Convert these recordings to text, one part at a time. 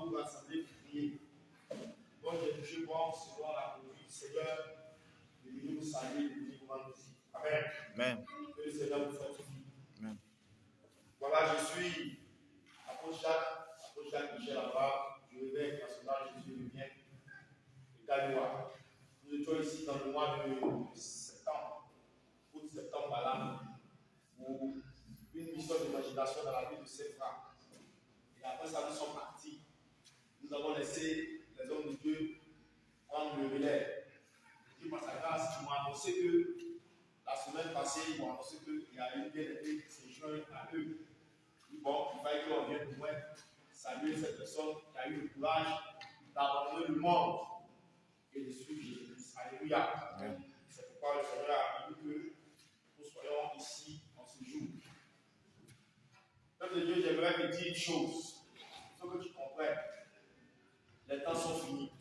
vous rassembler pour prier. Donc, j'ai touché bon selon la conduite du Seigneur de venir vous saluer, de venir vous rendre visite. Amen. Amen. Que le Seigneur vous fortifie. Amen. Voilà, je suis apôtre Jacques Michel là-bas, je réveille national Jésus le bien, et Galois. Nous étions ici dans le mois de septembre, août-septembre, là, pour une mission d'évangélisation dans la ville de Sephra. Et après ça, nous sommes partis. Nous avons laissé les hommes de Dieu prendre le relais. Dieu, par sa grâce, ils m'ont annoncé que la semaine passée, ils m'ont annoncé qu'il y a une bien-aimée qui s'est jointe à eux. Bon, il fallait qu'on vienne pour moi saluer cette personne qui a eu le courage d'abandonner le monde et de suivre Jésus. Alléluia. Amen. C'est pourquoi le Seigneur a voulu que nous soyons ici en ce jour. Peuple de Dieu, j'aimerais te dire une chose. Il faut que tu comprennes. Les temps sont finis.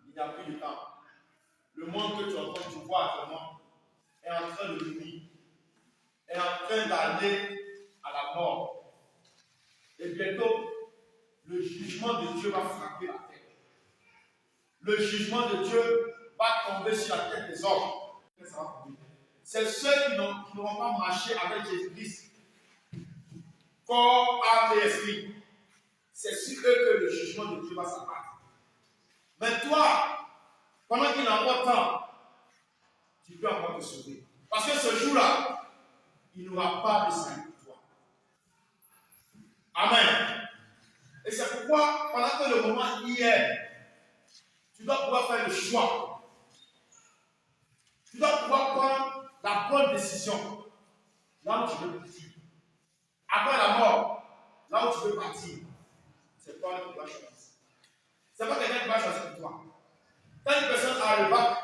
Il n'y a plus de temps. Le monde que tu es en train de voir actuellement est en train de mourir, est en train d'aller à la mort. Et bientôt, le jugement de Dieu va frapper la terre. Le jugement de Dieu va tomber sur la tête des hommes. C'est ceux qui n'auront pas marché avec Jésus-Christ, corps, âme et esprit. C'est sur eux que le jugement de Dieu va s'abattre. Mais toi, pendant qu'il n'a pas de temps, tu peux encore te sauver. Parce que ce jour-là, il n'y aura pas de salut pour toi. Amen. Et c'est pourquoi, pendant que le moment y est, tu dois pouvoir faire le choix. Tu dois pouvoir prendre la bonne décision. Là où tu veux partir. Après la mort, là où tu veux partir, c'est toi qui dois choisir. C'est pas quelqu'un qui va choisir pour toi. Quand une personne a le bac,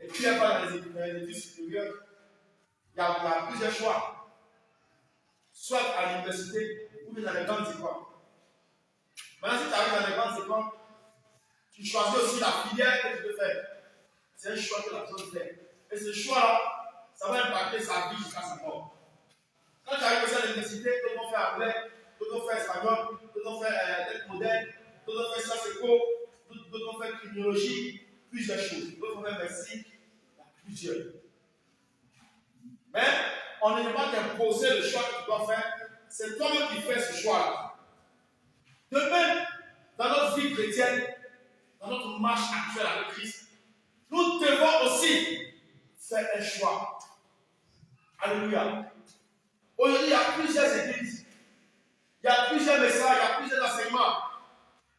et puis elle va dans les études supérieures, il y a plusieurs choix. Soit à l'université ou dans les grandes écoles. Maintenant, si tu arrives dans les grandes écoles, tu choisis aussi la filière que tu veux faire. C'est un choix que la personne fait. Et ce choix-là, ça va impacter sa vie jusqu'à sa mort. Quand tu arrives aussi à l'université, tout le monde fait anglais, tout le monde fait espagnol, tout le monde fait lettres modernes, tout le monde fait sciences éco, tout le monde fait criminologie, plusieurs choses. Tout le monde fait médecine, il y a plusieurs. Mais on ne peut pas t'imposer le choix que tu dois faire. C'est toi-même qui fais ce choix-là. De même, dans notre vie chrétienne, dans notre marche actuelle avec Christ, nous devons aussi faire un choix. Alléluia. Aujourd'hui, il y a plusieurs églises, il y a plusieurs messages, il y a plusieurs enseignements.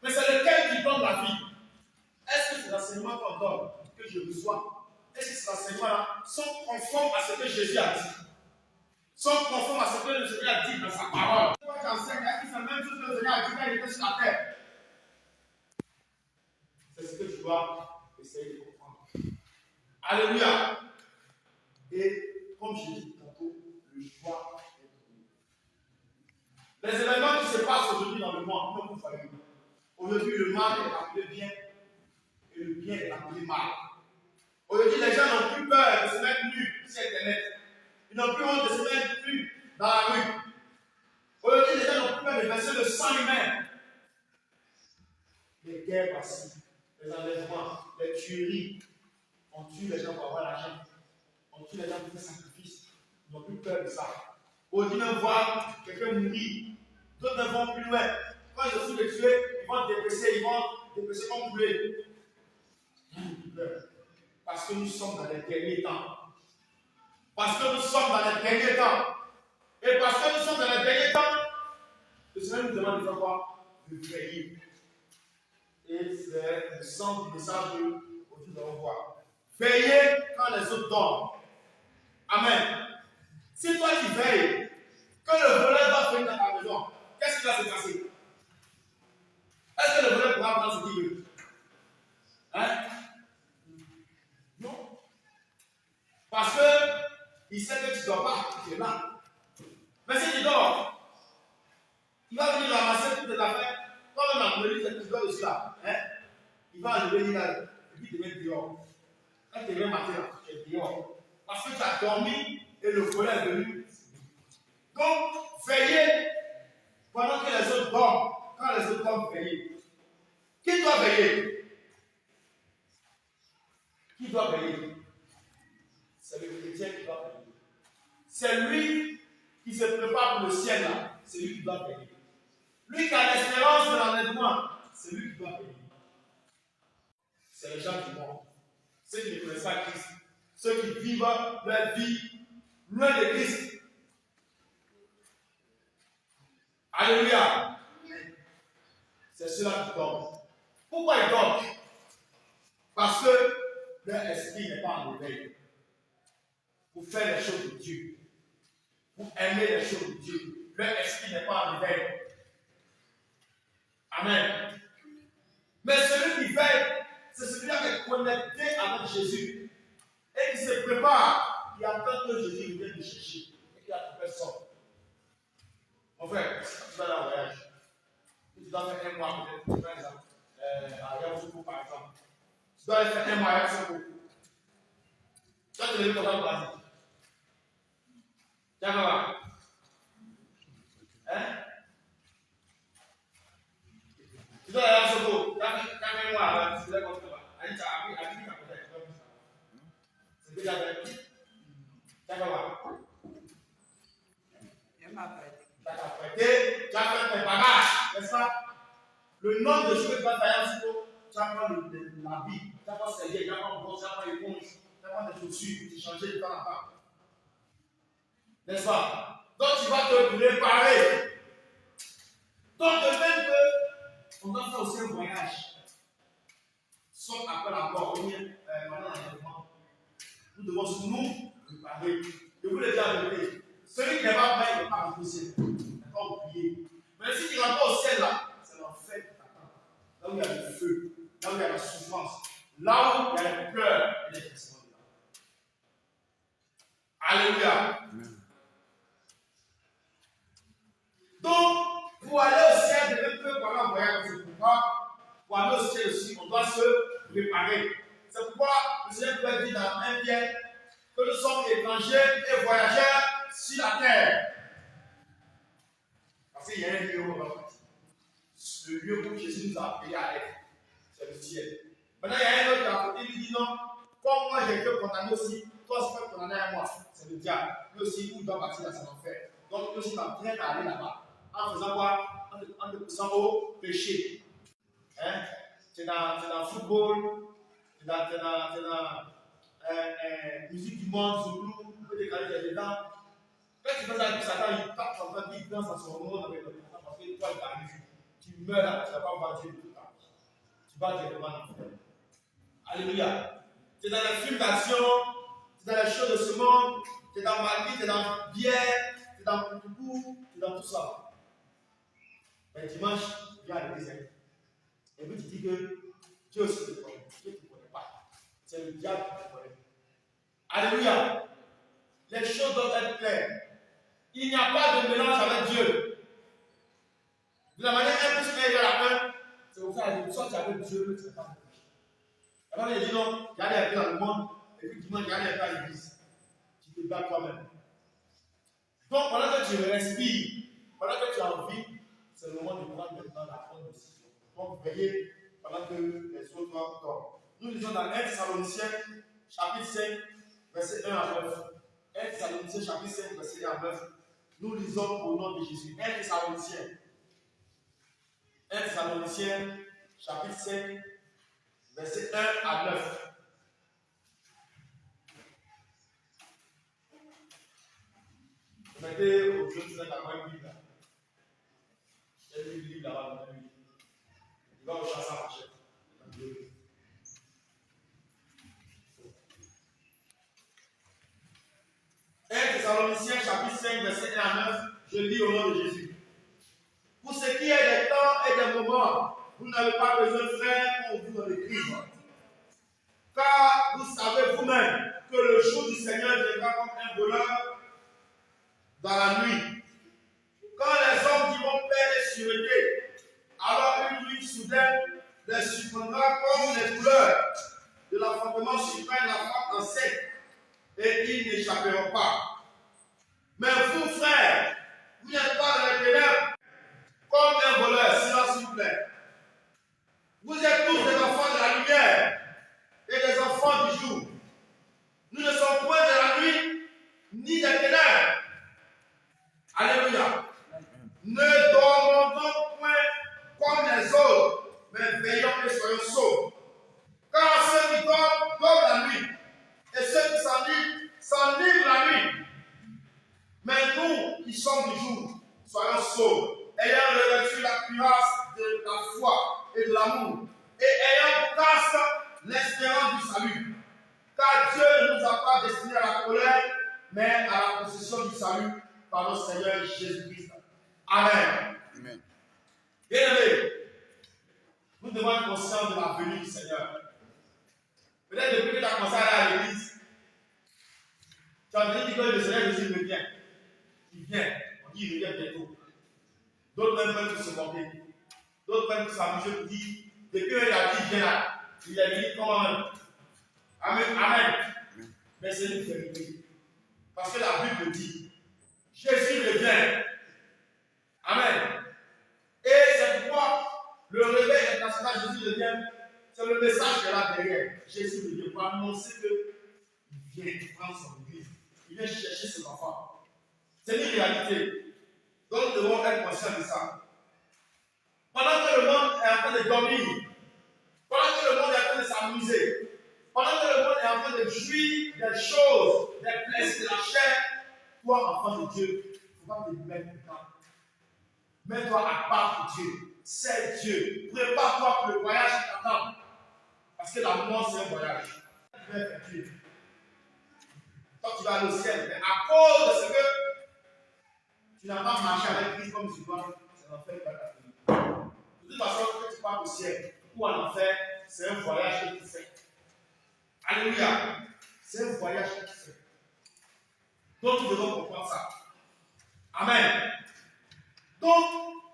Mais c'est lequel qui donne la vie? Est-ce que c'est l'enseignement qu'on donne, que je reçois? Est-ce que ces enseignements-là sont conformes à ce que Jésus a dit? Sont conformes à ce que le Seigneur a dit dans sa parole? Toi qui enseignes, est-ce que c'est la même chose que le Seigneur a dit quand il était sur la terre? C'est ce que tu dois essayer de comprendre. Alléluia. Et comme je l'ai dit tantôt, le choix est pour nous. Les événements qui se passent aujourd'hui dans le monde, comme vous savez, aujourd'hui le mal est appelé bien et le bien est appelé mal. Aujourd'hui, les gens n'ont plus peur de se mettre nus sur Internet. Ils n'ont plus honte de se mettre nus dans la rue. Aujourd'hui, les gens n'ont plus peur de verser le sang humain. Les guerres passives, les enlèvements, les tueries. On tue les gens pour avoir l'argent. On tue les gens pour faire sacrifice. Ils n'ont plus peur de ça. Aujourd'hui, même voir quelqu'un mourir. D'autres ne vont plus loin. Quand ils ont fini de tuer, ils vont dépecer comme poulet. Ils n'ont plus peur. Parce que nous sommes dans les derniers temps. Parce que nous sommes dans les derniers temps. Et parce que nous sommes dans les derniers temps, le Seigneur nous demande de faire quoi? De veiller. Et c'est le sens du message que nous allons voir. Veillez quand les autres dorment. Amen. Si toi tu veilles, que le voleur va venir dans ta maison, qu'est-ce qui va se passer? Est-ce que le voleur pourra prendre ce qu'il veut? Hein? Non. Parce qu'il sait que tu ne dors pas, tu es là. Mais si tu dors, il va venir ramasser toutes tes affaires. Quand même en police, tu dors dessus là. Hein? Il va enlever l'île et puis te mettre dehors. Quand tu es bien matin, tu es dehors. Parce que tu as dormi et le voleur est venu. Donc, veillez pendant que les autres dorment. Quand les autres le ciel là, c'est lui qui doit payer. Lui qui a l'espérance de l'enlèvement, c'est lui qui doit payer. C'est les gens du monde. Ceux qui ne connaissent pas Christ. Ceux qui vivent leur vie loin de Christ. Alléluia. C'est cela qui dort. Pourquoi ils dorment? Parce que leur esprit n'est pas en éveil. Pour faire les choses de Dieu. Pour aimer les choses de Dieu. Leur esprit n'est pas en éveil. Amen. Mais celui qui veille, c'est celui-là qui est connecté avec Jésus. Et qui se prépare. Il attend que Jésus vienne le chercher. Et qu'il a trouvé ça. Mon frère, tu vas aller en voyage. Tu dois faire un mois peut-être, par exemple. À Yamoussoukou, par exemple. Tu dois aller faire un mois à Yamoussoukou. Tu vas te lever comme ça, vas-y. Tiens, comment? Hein? Tu dois aller à Yamoussoukou. Tu vas faire un mois à tu dois comme ça. Aïe, c'est déjà fait. Tiens, comment? Tu as prêté, tu as fait tes bagages, n'est-ce pas? Le nombre de choses que tu vas faire à Yamoussoukou, tu vas prendre l'habit, tu vas prendre ses yeux, tu vas prendre une brosse, tu vas prendre l'éponge, tu vas prendre des chaussures pour te changer de temps en temps. N'est-ce pas? Donc tu vas te préparer. Donc de même que on doit faire aussi un voyage. Sauf après la mort, pendant l'enlèvement. Nous devons nous préparer. Je vous l'ai déjà donné. Celui qui n'est pas prêt, il n'est pas rentré au ciel. Il n'est pas oublié. Mais si tu rentres au ciel là, c'est l'enfer qui t'attend. Là où il y a le feu, là où il y a la souffrance, là où il y a les pleurs et les questions. Alléluia. Donc, pour aller au ciel, de même que pendant un voyage, c'est pourquoi, pour aller au ciel aussi, on doit se préparer. C'est pourquoi le Seigneur peut dire dans 1 Pierre que nous sommes étrangers et voyageurs sur la terre. Parce qu'il y a un lieu où on va partir. Le lieu où Jésus nous a appelés à être, c'est le ciel. Maintenant, il y a un autre qui a côté, il dit non, comme moi j'ai été condamné aussi, toi aussi tu es condamné à moi. C'est le diable. Lui aussi, il doit partir dans son enfer. Donc, lui aussi, il est en train d'aller là-bas. En faisant quoi? En te poussant au péché. Hein? Tu es dans le football, tu es dans musique du monde, surtout, tu peux décaler les dents. Quand tu fais ça avec Satan, il tape son temps, il danse dans son monde avec le Satan parce que toi, il t'arrive. Tu meurs là, tu ne vas pas voir Dieu tout le temps. Tu vas directement dans le ciel. Alléluia. Tu es dans les films d'action, tu es dans les choses de ce monde, tu es dans Mali, tu es dans bière, tu es dans Poutougou, tu es dans tout ça. Mais dimanche, viens à l'église. Et puis tu dis que Dieu aussi te connaît. Dieu ne te connaît pas. C'est le diable qui te connaît. Alléluia. Les choses doivent être claires. Il n'y a pas de mélange avec Dieu. De la manière un plus claire à la fin, c'est pour ça que soit tu es avec Dieu, tu n'es pas avec Dieu. La Bible dit non, il y a des dans le monde, et puis dimanche, il y a des à l'église. Tu te bats toi-même. Donc, pendant que tu respires, pendant que tu as envie, c'est le moment de prendre maintenant la bonne décision. Donc, veillez pendant que les autres dorment. Nous lisons dans 1 Thessaloniciens, chapitre 5, verset 1 à 9. 1 Thessaloniciens, chapitre 5, verset 1 à 9. Nous lisons au nom de Jésus. 1 Thessaloniciens. 1 Thessaloniciens, chapitre 5, verset 1 à 9. Mettez au jeu de la main Bible. Il y a une Bible là-bas dans la Bible. Il va rechercher sa machette. 1 Thessaloniciens, chapitre 5, verset 1 à 9. Je lis au nom de Jésus. Pour ce qui est des temps et des moments, vous n'avez pas besoin, frère, pour vous en écrire. Car vous savez vous-même que le jour du Seigneur viendra comme un voleur dans la nuit. Quand les hommes qui vont paix et sûreté, alors une nuit soudaine les surprendra comme les douleurs de l'enfantement surprennent la femme enceinte, et ils n'échapperont pas. Mais vous, frères, vous n'êtes pas dans les ténèbres comme un voleur, silence s'il vous plaît. Vous êtes tous des enfants de la lumière et des enfants du jour. Nous ne sommes point de la nuit ni des ténèbres. Alléluia. Ne dormons donc point comme les autres, mais veillons et soyons sobres. Car ceux qui dorment, dorment la nuit, et ceux qui s'enivrent la nuit. Mais nous qui sommes du jour, soyons sobres, ayant revêtu la cuirasse de la foi et de l'amour, et ayant pour casque l'espérance du salut. Car Dieu ne nous a pas destinés à la colère, mais à la possession du salut par notre Seigneur Jésus-Christ. Amen. Amen. Bien-aimés, nous devons être conscients de la venue du Seigneur. Peut-être depuis que tu as commencé à aller à l'église, tu as entendu dire que le Seigneur Jésus revient. Il vient. On dit il revient bientôt. D'autres même peuvent se moquer. D'autres peuvent s'amuser pour dire, depuis qu'il a dit il vient là, il a dit comment même. Amen. Amen. Mais c'est une vérité. Parce que la Bible dit, Jésus revient. Amen. Et c'est pourquoi le réveil international Jésus revient, c'est le message qu'elle a derrière. Jésus revient pour annoncer qu'il vient prendre son église. Il vient chercher ses enfants. C'est une réalité. Donc nous devons être conscients de ça. Pendant que le monde est en train de dormir, pendant que le monde est en train de s'amuser, pendant que le monde est en train de jouir des choses, des plaisirs de la chair, toi, enfant de Dieu, il ne faut pas te mettre dedans. Mets-toi à part pour Dieu. C'est Dieu. Prépare-toi pour le voyage qui t'attend. Parce que la mort, c'est un voyage. Tu vas être Dieu. Toi, tu vas aller au ciel. Mais à cause de ce que tu n'as pas marché avec Christ comme tu dois, c'est l'enfer qui va t'atteindre. De toute façon, quand tu pars au ciel ou en enfer, c'est un voyage que tu fais. Alléluia. C'est un voyage que tu fais. Donc, nous devons comprendre ça. Amen. Donc,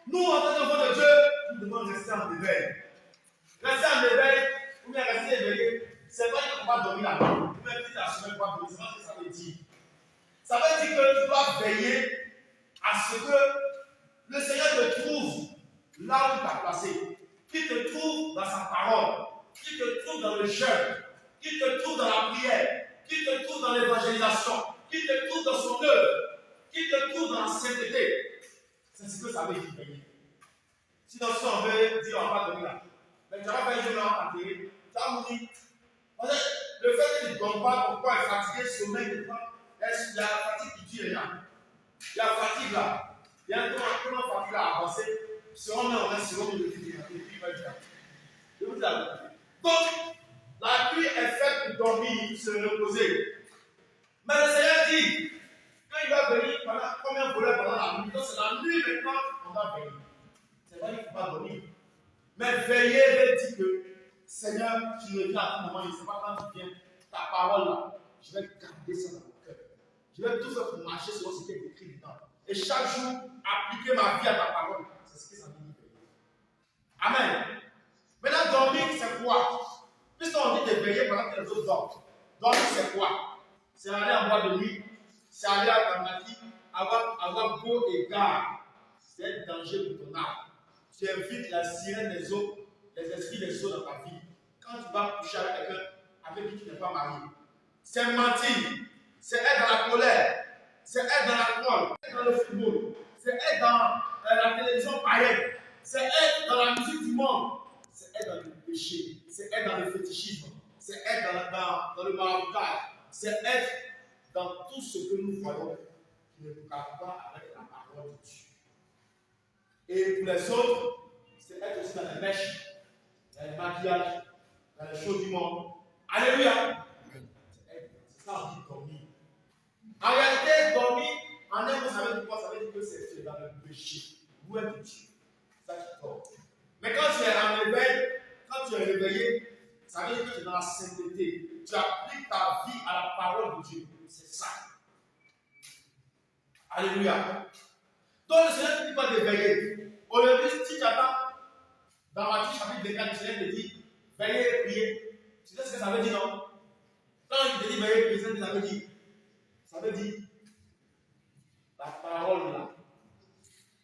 nous, en tant qu'enfants de Dieu, nous devons rester en éveil. Rester en éveil, ou bien rester éveillé, c'est pas qu'on va dormir la nuit. Ou même si la semaine va dormir, c'est pas ce que ça veut dire. Ça veut dire que tu dois veiller à ce que le Seigneur te trouve là où tu as placé. Qu'il te trouve dans sa parole. Qu'il te trouve dans le jeûne. Qu'il te trouve dans la prière. Qu'il te trouve dans l'évangélisation. Qu'il te trouve dans son œuvre. Qu'il te trouve dans la sainteté. C'est ce que ça veut dire veiller. Sinon, si on veut dire on va dormir là, mais tu vas faire un jour là en télé, tu vas mourir. Le fait que tu ne dormes pas, ton corps est fatigué, le sommeil te prend, il y a la fatigue qui tue les gens. Il y a la fatigue là. Il y a un peu de fatigue là à avancer. Si on met en un second de vie, et puis il va être là. Je vous dis la vérité. Donc, la nuit est faite pour dormir, pour se reposer. Mais le Seigneur dit, quand il va venir, comme un voleur pendant la nuit, donc c'est la nuit maintenant qu'on va veiller. C'est pas qu'il ne faut pas dormir. Mais veiller veut dire que, Seigneur, tu me dis à tout moment, je ne sais pas quand tu viens, ta parole là, je vais garder ça dans mon cœur. Je vais tout faire pour marcher sur ce qui est écrit dedans. Et chaque jour, appliquer ma vie à ta parole. C'est ce que ça veut dire. Amen. Maintenant, dormir, c'est quoi? Puisqu'on dit de veiller pendant que les autres dorment. Dormir, c'est quoi? C'est aller en boîte de nuit. C'est aller à la matin, avoir beau égard. C'est un danger pour ton âme. Tu invites la sirène des eaux, les esprits des eaux dans ta vie. Quand tu vas coucher avec quelqu'un avec qui tu n'es pas marié, c'est mentir, c'est être dans la colère, c'est être dans l'alcool, c'est être dans le football, c'est être dans la télévision païenne, c'est être dans la musique du monde, c'est être dans le péché, c'est être dans le fétichisme, c'est être dans le maraboutage, c'est être dans tout ce que nous voyons qui ne nous capte pas avec la parole de Dieu. Et pour les autres, c'est être aussi dans les mèches, dans les maquillages, dans les choses du monde. Alléluia! C'est ça on dit dormir. En réalité, dormir, en un mot, ça veut dire quoi? Ça veut dire que c'est dans le péché. Où est Dieu? C'est ça qui dort. Mais quand tu es en éveil, quand tu es réveillé, ça veut dire que tu es dans la sainteté. Tu appliques ta vie à la parole de Dieu. C'est ça. Alléluia. Donc le Seigneur ne dit pas de veiller. Aujourd'hui, si tu attends, dans Matthieu chapitre 24, le Seigneur te dit veillez et priez. Tu sais ce que ça veut dire, non? Quand il te dit veillez et priez, ça veut dire? Ça veut dire la parole là,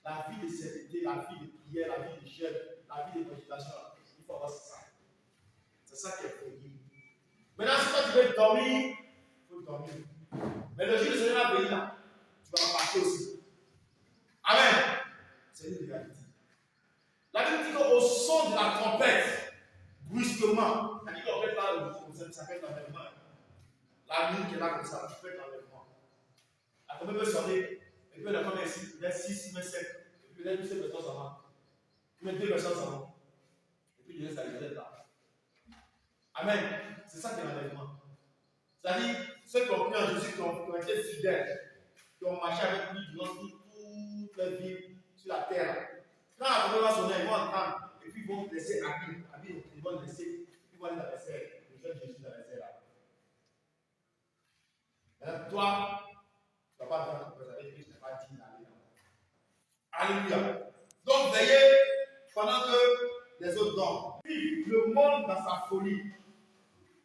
la vie de sainteté, la vie de prière, la vie de jeûne, la vie de méditation. Il faut avoir ça. C'est ça qui est veillé. Maintenant, si toi tu veux dormir, il faut dormir. Mais le jour où le Seigneur va venir là, tu vas en partir aussi. Amen. une réalité. La Bible dit qu'au son de la trompette, brusquement, ça dit qu'en fait là, ça fait l'enlèvement. La nuit qui est là comme ça, ça fait l'enlèvement. La trompette peut sonner, et puis la trompette ici, il y a 6, mais 7, et puis il y a 2 personnes s'en vont. Il y a 2 personnes s'en vont. Et puis il reste à l'église là. Amen. C'est ça qui est l'enlèvement. C'est-à-dire, ceux qui ont cru en Jésus, qui ont été fidèles, qui ont marché avec lui durant toute leur vie sur la terre. Quand la trompette va sonner, ils vont entendre, et puis ils vont laisser habiller, ils vont laisser, ils vont aller dans les serres, le jeune Jésus dans les serres là. Maintenant, toi, tu ne vas pas entendre la trompette avec lui, tu n'as pas dit d'aller là. Alléluia. Donc, veillez pendant que les autres dorment. Puis, le monde dans sa folie.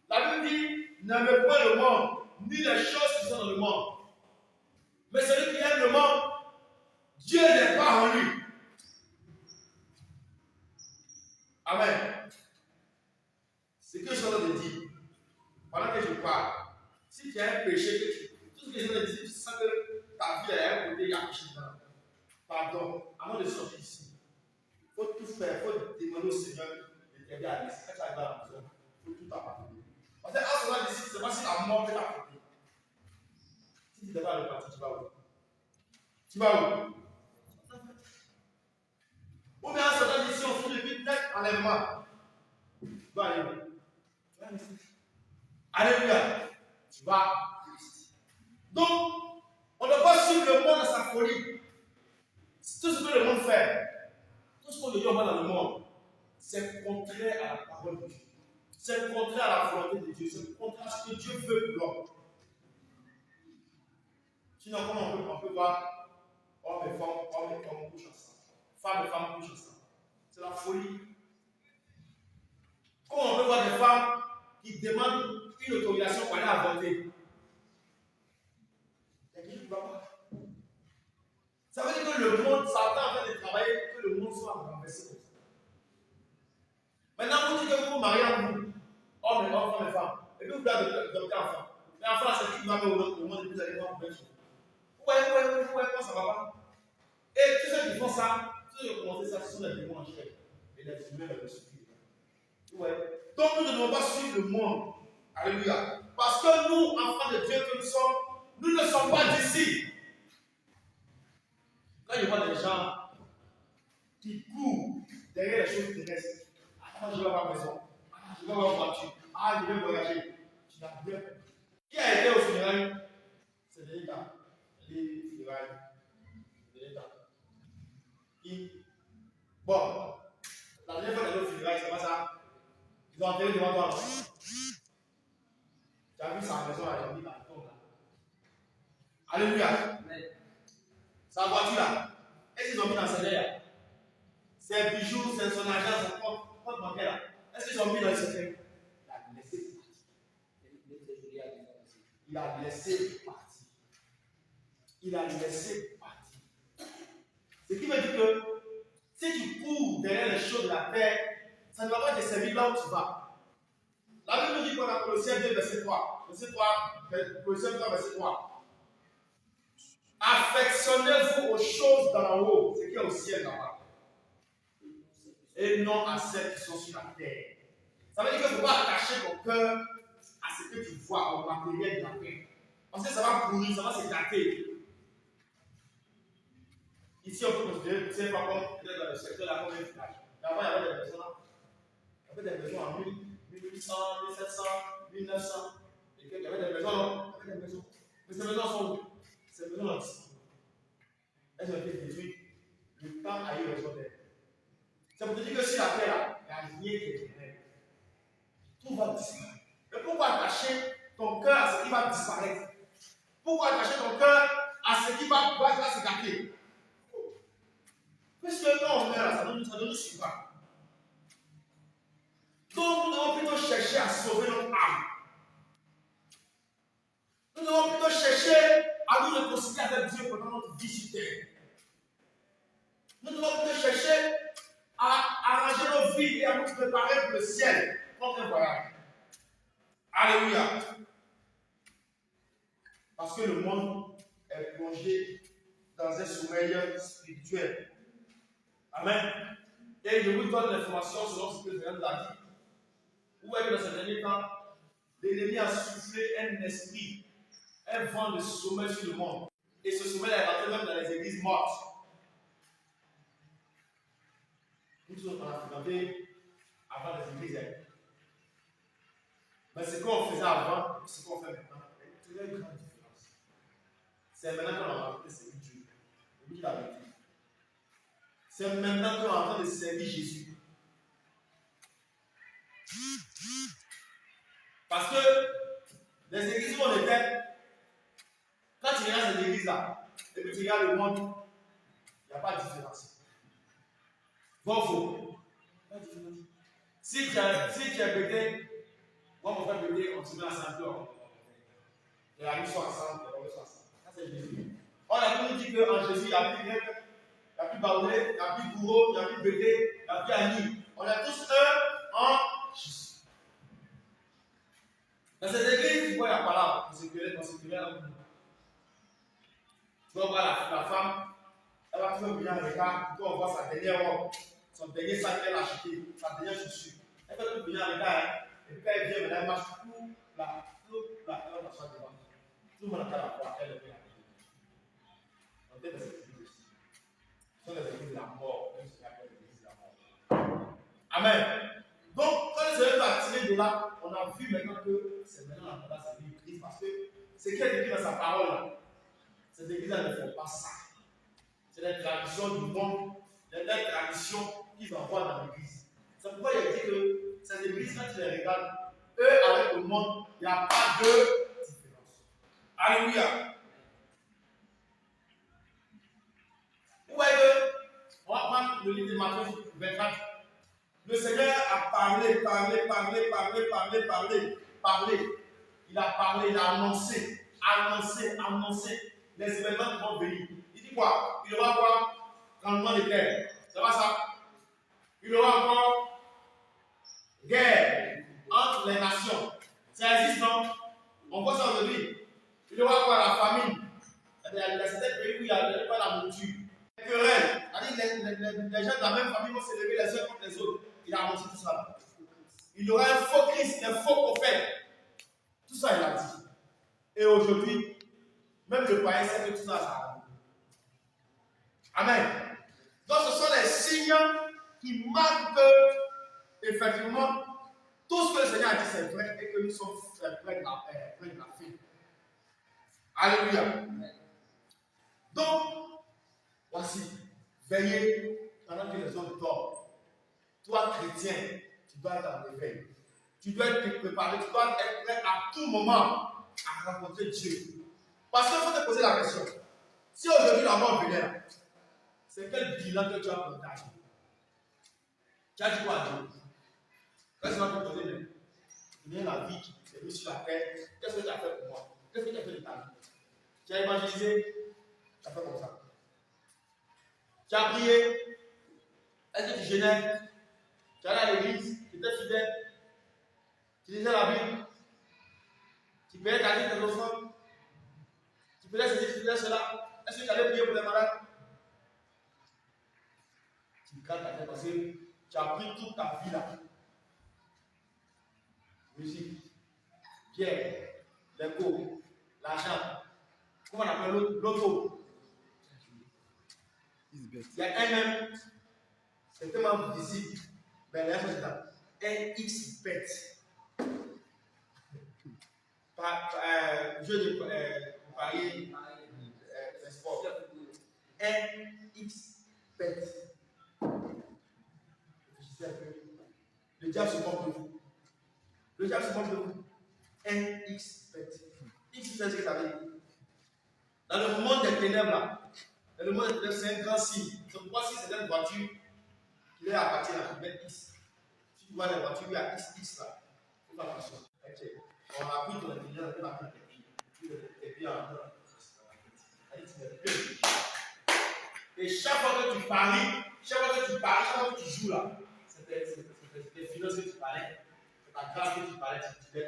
La Bible dit, n'aimez point le monde, ni les choses qui sont dans le monde. Mais celui qui aime le monde, Dieu n'est pas en lui. Amen. C'est ce que je suis en train de dire. Pendant que je parle, si tu as un péché, tout ce que je viens de dire, tu sens que ta vie est à un côté, il y a un péché dedans. Pardon, avant de sortir ici, il faut tout faire, il faut demander au Seigneur de t'aider à laisser. Quand tu arrives à la maison, il faut tout abandonner. Parce que à ce moment-là, c'est pas si la mort peut t'apporter. Si tu ne t'es pas reparti, tu vas où? Tu vas où? Ou bien à ce moment-là, si on fait depuis net enlèvement, tu vas aller où? Tu vas rester. Alléluia. Tu vas rester. Donc, on ne peut pas suivre le monde dans sa folie. Tout ce que le monde fait, tout ce qu'on dit dans le monde, c'est contraire à la parole de Dieu. C'est contraire à la volonté de Dieu. C'est contraire à ce que Dieu veut pour l'homme. Sinon, comment on peut voir hommes et femmes couchent ensemble. Femmes et femmes couchent ensemble. C'est la folie. Comment on peut voir des femmes qui demandent une autorisation pour aller avorter? Il y a quelqu'un qui ne va pas. Ça veut dire que le monde s'attend en fait de travailler pour que le monde soit renversé comme ça. Maintenant, vous dites que vous vous mariez entre vous, hommes et hommes, femmes et femmes, et puis vous voulez adopter enfant. Mais enfant, c'est qui qui va mettre au monde et puis vous allez voir pour mettre. Vous voyez comment ça va pas? Et tous ceux qui font ça, tous ceux qui ont commencé ça, ce sont des démons en chair. Et les humains le suivent. Ouais. Donc nous ne devons pas suivre le monde. Alléluia. Parce que nous, enfants de Dieu que nous ne sommes pas d'ici. Quand je vois des gens qui courent derrière les choses terrestres, ah, je vais avoir maison, ah, je vais avoir voiture, ah, je vais voyager. Tu n'as rien. Qui a été au funérailles? C'est l'État. Les funérailles de l'État. Qui? Bon, la dernière fois que les funérailles, c'est pas ça. Ils ont enterré devant toi. Tu as vu sa maison, elle a mis dans le tombe là. Alléluia. Sa voiture là. Est-ce qu'ils ont mis dans ses derrière? Ses bijoux, son argent, son compte bancaire là. Est-ce qu'ils ont mis dans le secret? Il a laissé partir. Il a laissé partir. Il a laissé partir. Ce qui veut dire que si tu cours derrière les choses de la terre, ça ne va pas te servir là où tu vas. La Bible dit qu'on a Colossiens 2, verset 3. Colossiens 3, verset 3. Affectionnez-vous aux choses d'en haut, ce qui est au ciel là-bas, et non à celles qui sont sur la terre. Ça veut dire qu'il ne faut pas attacher ton cœur à ce que tu vois, au matériel de la terre. Parce que ça va pourrir, ça va se gâter. Ici, on peut considérer, c'est pas comme peut-être dans le secteur là, comme un village. Avant, il y avait des maisons là. Il y avait des maisons en 1800, 1700, 1900. Et il y avait des maisons là. Il y avait des maisons. Mais ces maisons sont où? Ces maisons là, elles ont été détruites. Le temps a eu raison d'elles. C'est pour te dire que sur la terre là, il n'y a rien qui est éternel. Tout va disparaître. Mais pourquoi attacher ton cœur à ce qui va disparaître? Pourquoi attacher ton cœur à ce qui va se gâter? Puisque quand on meurt, ça ne nous suit pas. Donc nous devons plutôt chercher à sauver notre âme. Nous devons plutôt chercher à nous réconcilier avec Dieu pendant notre vie sur terre. Nous devons plutôt chercher à arranger nos vies et à nous préparer pour le ciel, comme un voyage. Alléluia. Parce que le monde est plongé dans un sommeil spirituel. Amen. Et je vous donne l'information selon ce que le Seigneur nous a dit. Vous voyez que dans ce dernier temps, l'ennemi a soufflé un esprit, un vent de sommeil sur le monde. Et ce sommeil est rentré même dans les églises mortes. Nous tous, on a fréquenté avant les églises. Mais ce qu'on faisait avant, ce qu'on fait maintenant, c'est une grande différence. C'est maintenant qu'on a rencontré c'est Dieu. Je vous dis la vérité. C'est maintenant qu'on est en train de servir Jésus. Parce que les églises où on était, quand tu regardes cette église-là, et que tu regardes le monde, il n'y a pas de différence. Bon, faux. Pas de différence. Si tu es pété, moi, mon frère pété, on se met ensemble. Les amis sont ensemble, les hommes sont ensemble. Ça, c'est Jésus. On a toujours dit qu'en Jésus, il n'y a plus rien. Il n'y a plus Baoulé, il n'y a plus Bourreau, il n'y a plus Bédé, il n'y a plus Annie. On est tous un en Jésus. Dans cette église, tu vois la parole, on se connaît un peu. Tu vas voir la femme, elle va toujours venir en regard, tu vas voir sa dernière robe, son dernier sac qu'elle a acheté, sa dernière chaussure. Elle va toujours venir en regard, et puis quand elle vient, elle marche tout là, elle va s'asseoir devant. Tout le monde attend la voir, elle est bien. On est dans cette église aussi. Ce sont les églises de la mort, même si on appelle les églises de la mort. Amen. Donc, quand le Seigneur va tirer de là, on a vu maintenant que c'est maintenant la tendance à l'église parce que ce qui est écrit dans sa parole, là, ces églises-là ne font pas ça. C'est les traditions du monde, les traditions qu'ils envoient dans l'église. C'est pourquoi il a dit que ces églises, quand tu les regardes, eux avec le monde, il n'y a pas de différence. Alléluia. Vous voyez que, on va prendre le livre de Matthieu 24. Le Seigneur a parlé. Il a parlé, il a annoncé les événements qui vont venir. Il dit quoi? Il y aura quoi? Rendement de terre. C'est pas ça? Il y aura encore guerre entre les nations. Ça existe, non? On voit ça aujourd'hui. Il y aura quoi? La famine. Il y a certains pays où il n'y a pas la nourriture. Les querelles. Les gens de la même famille vont s'élever les uns contre les autres. Il a annoncé tout ça. Il y aura un faux Christ, un faux prophète. Tout ça, il a dit. Et aujourd'hui, même le païen sait que tout ça, ça arrive. Amen. Donc, ce sont les signes qui marquent que, effectivement, tout ce que le Seigneur a dit, c'est vrai et que nous sommes pleins de la paix, pleins de la fille. Alléluia. Donc, voici, veillez pendant que les hommes dorment. Toi, chrétien, tu dois être en éveil. Tu dois être préparé, tu dois être prêt à tout moment à rencontrer Dieu. Parce qu'il faut te poser la question. Si aujourd'hui la mort venait là, c'est quel bilan que tu as pour ta vie? Tu as dit quoi à Dieu? Quand tu vas te donner, mais tu viens la vie, tu es venu sur la terre, qu'est-ce que tu as fait pour moi? Qu'est-ce que tu as fait de ta vie? Tu as évangélisé, tu as fait comme ça. Tu as prié, est-ce que tu jeûnais? Tu allais à l'église, tu étais fidèle, tu lisais la Bible, tu payais ta vie, tes offrandes, tu faisais ceci, tu faisais cela. Est-ce que tu allais prier pour les malades? Tu gardes ta tête parce que tu as pris toute ta vie là. Musique, pierre, l'impôt, l'argent, comment on appelle l'auto? Il y a un même, c'est tellement visible. Mais là, c'est ça. Un X bet. Jeu de parier, c'est sport. Un X bet. Le diable se moque de vous. Le diable se moque de vous. Un X bet. X, c'est ce que ça veut dire. Dans le monde des ténèbres, là, dans le monde des ténèbres, c'est un grand signe. C'est pourquoi si c'est une voiture, il est à partir de la X. Si tu vois les voitures, il y a XX là. Il faut faire attention. On a pris ton intelligence, on a pris tes pieds en bas. Et chaque fois que tu paries, chaque fois que tu joues là, c'est tes finances que tu parlais, c'est ta grâce que tu parlais, tu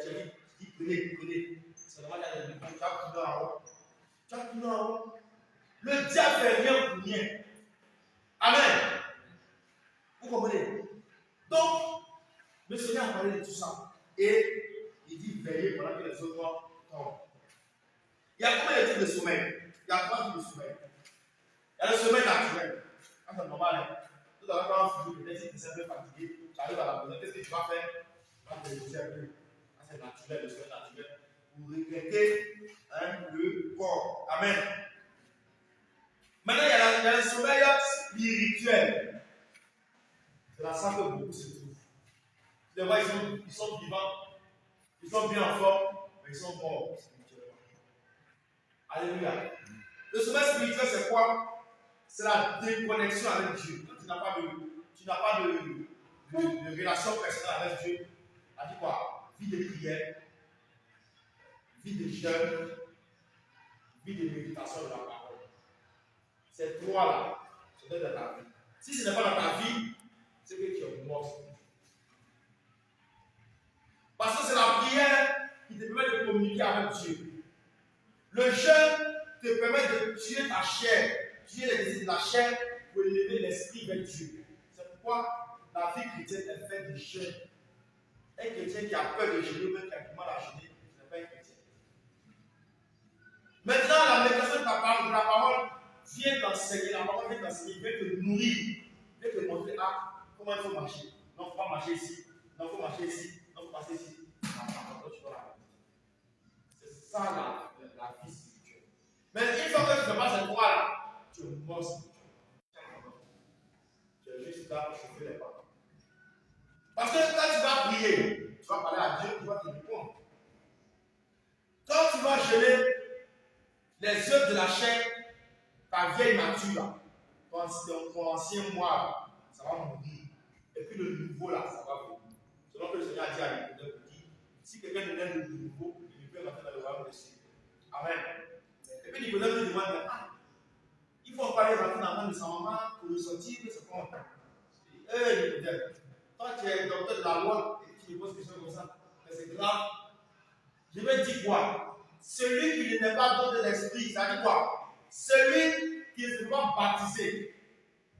dis prenez. C'est normal qu'il y a des gens qui ont tourné en haut. Tu as tourné en haut. Le diable fait rien pour rien. Amen. Le Seigneur a parlé de tout ça. Et il dit veillez pendant que les autres tombent. Il y a combien de types de sommeil? Il y a 3 types de sommeil. Il y a le sommeil naturel. Ça, c'est normal. Hein? Tout à l'heure, quand on finit, peut-être si tu es un peu fatigué, tu arrives à la maison, qu'est-ce que tu vas faire? Tu vas te reposer un peu. Ça, c'est naturel, le sommeil naturel. Pour regretter le corps. Amen. Maintenant, il y a le sommeil spirituel. C'est là ça que beaucoup se trouvent. Les voix, ils sont vivants, ils sont bien en forme, mais ils sont morts spirituellement. Alléluia. Le sommeil spirituel, c'est quoi? C'est la déconnexion avec Dieu. Quand tu n'as pas de relation personnelle avec Dieu, tu as dit quoi? Vie de prière, vie de jeûne, vie de méditation de la parole. Ces 3-là, c'est dans ta vie. Si ce n'est pas dans ta vie, c'est que tu es mort spirituellement. Parce que c'est la prière qui te permet de communiquer avec Dieu. Le jeûne te permet de tuer ta chair, tuer les désirs de la chair pour élever l'esprit vers Dieu. C'est pourquoi la vie chrétienne est faite de jeûne. Un chrétien qui a peur de jeûner, même qui a du mal à jeûner, ce n'est pas un chrétien. Maintenant, la méditation de la parole vient t'enseigner, la parole vient t'enseigner, vient te nourrir, vient te montrer comment il faut marcher. Non, il ne faut pas marcher ici, non, il faut marcher ici, non, il faut passer ici. C'est ça la vie spirituelle. Mais une fois que tu ne fais pas ces 3-là, tu es mort spirituellement. Tu es juste là pour chauffer les pas. Parce que quand tu vas prier, tu vas parler à Dieu, tu vas te répondre. Quand tu vas jeûner, les œuvres de la chair, ta vieille nature, ton ancien moi, ça va mourir. Et puis le nouveau là, ça va venir. Selon que le Seigneur a dit à Nicolas, si quelqu'un ne naît de nouveau, il peut rentrer dans le royaume des cieux. Amen. Et puis Nicolas me demande, il faut pas aller rentrer dans le monde de sa maman pour le sentir que c'est bon. Nicolas, toi tu es docteur de la loi et tu me poses des questions comme ça, c'est grave. Je vais dire quoi? Celui qui n'est pas don de l'esprit, ça dit quoi? Celui qui ne s'est pas baptisé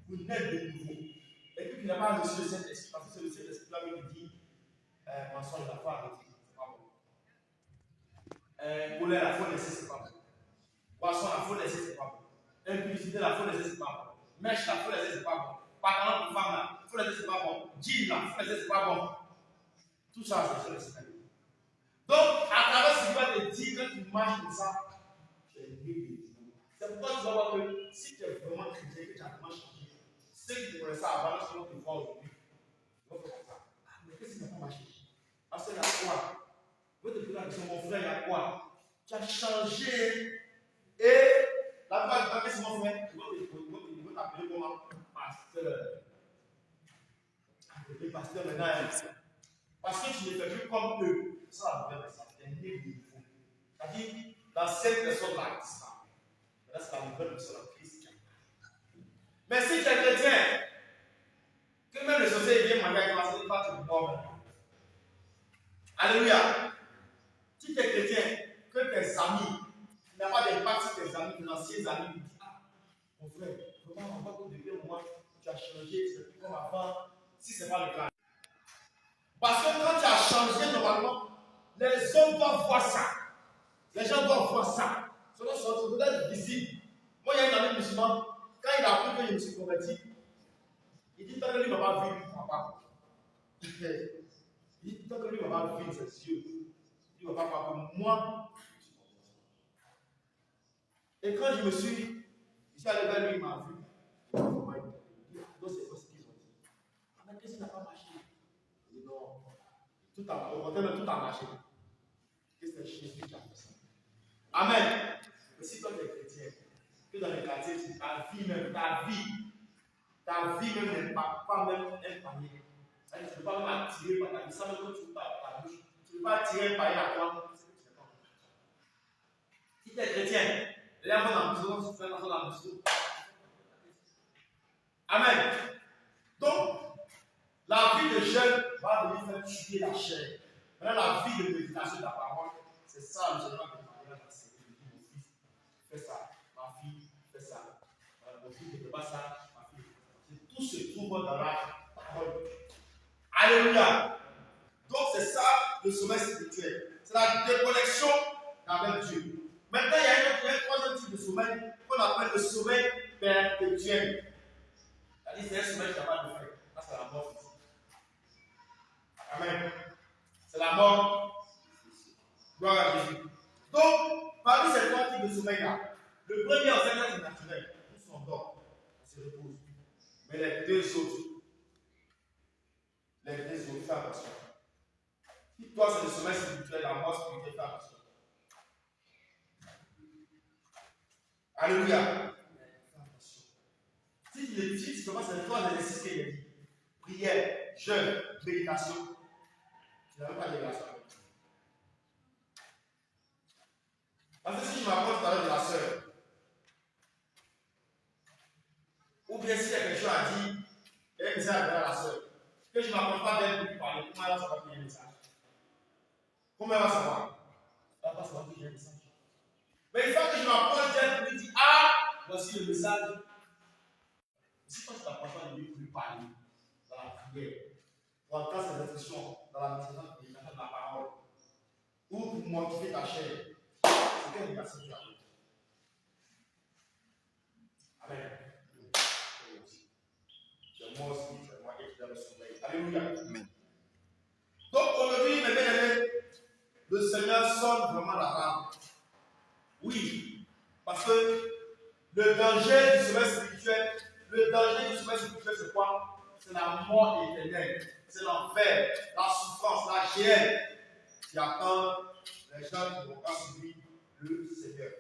pour naître de nouveau. Et puis qui n'a pas reçu le Saint-Esprit, parce que c'est le Saint-Esprit là qui dit mensonge, la foi arrêtée, c'est pas bon. Colère, la foi laissée, c'est pas bon. Poisson, la foi laissée, c'est pas bon. Impudicité, la foi laissée, c'est pas bon. Mèche, la foi laissée, c'est pas bon. Pantalon pour femme, la foi laissée, c'est pas bon. Jean, la foi laissée, c'est pas bon. Tout ça, c'est le Seigneur. Donc, à travers ce qu'il va te dire, quand tu marches comme ça, tu es libre. C'est pourquoi tu vas voir que si tu es vraiment chrétien, que tu as vraiment changé, ceux qui connaissent ça avant, ceux qui te voient aujourd'hui, ils vont faire comme ça. Mais qu'est-ce qui n'a pas marché? Parce qu'il y a quoi? Vous te posez la question, mon frère, il y a quoi? Tu as changé. Et la plupart du temps, qu'est-ce qu'ils vont faire? Ils vont t'appeler comment? Pasteur. Le pasteur maintenant, parce que tu ne fais plus comme eux. C'est ça la nouvelle personne. C'est né de nouveau. C'est-à-dire, dans cette personne-là, c'est ça. Là, c'est la nouvelle personne en Christ. Mais si tu es chrétien, que même le sorcier vient manger avec toi, c'est pas tu mort maintenant. Alléluia. Si tu es chrétien, que tes amis, tu n'as pas d'impact sur tes amis, tes anciens amis, ils disent mon frère, comment on va que depuis un moment, tu as changé, c'est plus comme avant, si ce n'est pas le cas. Parce que quand tu as changé normalement, les hommes doivent voir ça. Les gens doivent voir ça. Ça doit être visible. Moi, il y a un ami musulman, quand il a appris que je me suis converti, il dit tant que lui ne va pas vivre, il ne croit pas. Il dit tant que lui ne va pas vivre ses yeux, il ne va pas croire que moi, je suis converti. Et quand je suis allé vers lui, il m'a vu. Donc c'est ce qu'ils ont dit. Mais qu'est-ce qui n'a pas marché? Il dit non. Tout a marché. Qu'est-ce que Jésus qui a fait ça? Amen. Mais si toi tu es chrétien, que dans les quartiers, ta vie même n'est pas même un panier. Tu ne peux pas même attirer par ta vie, ça même quand tu ne pas ta bouche. Tu ne peux pas attirer un panier à toi. Si tu es chrétien, lève dans la maison, tu fais dans la maison. Amen. Donc, la vie de jeûne va venir faire tuer la chair. Maintenant, la vie de méditation de la parole, c'est ça le Seigneur qui m'a donné à enseigner. Il dit, mon fils, fais ça. Ma fille, fais ça. Mon fils ne fait pas ça. Ma fille, tout se trouve dans la parole. Alléluia. c'est ça le sommeil spirituel. C'est la déconnexion avec Dieu. Maintenant, il y a un troisième type de sommeil qu'on appelle le sommeil perpétuel. C'est-à-dire, c'est un sommeil qui n'a pas de fin. Ça, c'est la mort physique. Amen. C'est la mort. Gloire à Jésus. Donc, parmi ces trois types de sommeil-là, le premier, en fait, c'est naturel. Nous sommes dort, on se repose. Mais les deux autres, fais attention. Si toi, c'est le sommeil spirituel, la mort spirituelle, fais attention. Alléluia. Fais attention. Si tu commences à faire trois exercices qu'il a dit, prière, jeûne, méditation, tu n'as même pas de relation. Parce que si je m'approche tout à l'heure de la sœur, ou bien si il y a quelque chose à dire, il y a un message à la sœur, que je ne m'approche pas d'elle pour lui parler, comment elle va savoir qu'il y a un message? Comment elle va savoir? Elle ne va pas savoir qu'il y a un message. Mais il faut que je m'approche d'elle pour lui dire, ah, voici le message. Si toi tu t'approches pas de lui pour lui parler, dans la prière, pour entendre ses instructions, dans la méditation de la parole, ou pour motiver ta chair, c'est quelle personne tu as? Amen. C'est moi aussi, c'est moi qui suis dans le sommeil. Alléluia. Amen. Donc aujourd'hui, mes bien-aimés, le Seigneur sonne vraiment la rame. Oui, parce que le danger du sommeil spirituel, c'est quoi? C'est la mort éternelle, c'est l'enfer, la souffrance, la géhenne qui attend les gens qui vont pas suivre le Seigneur.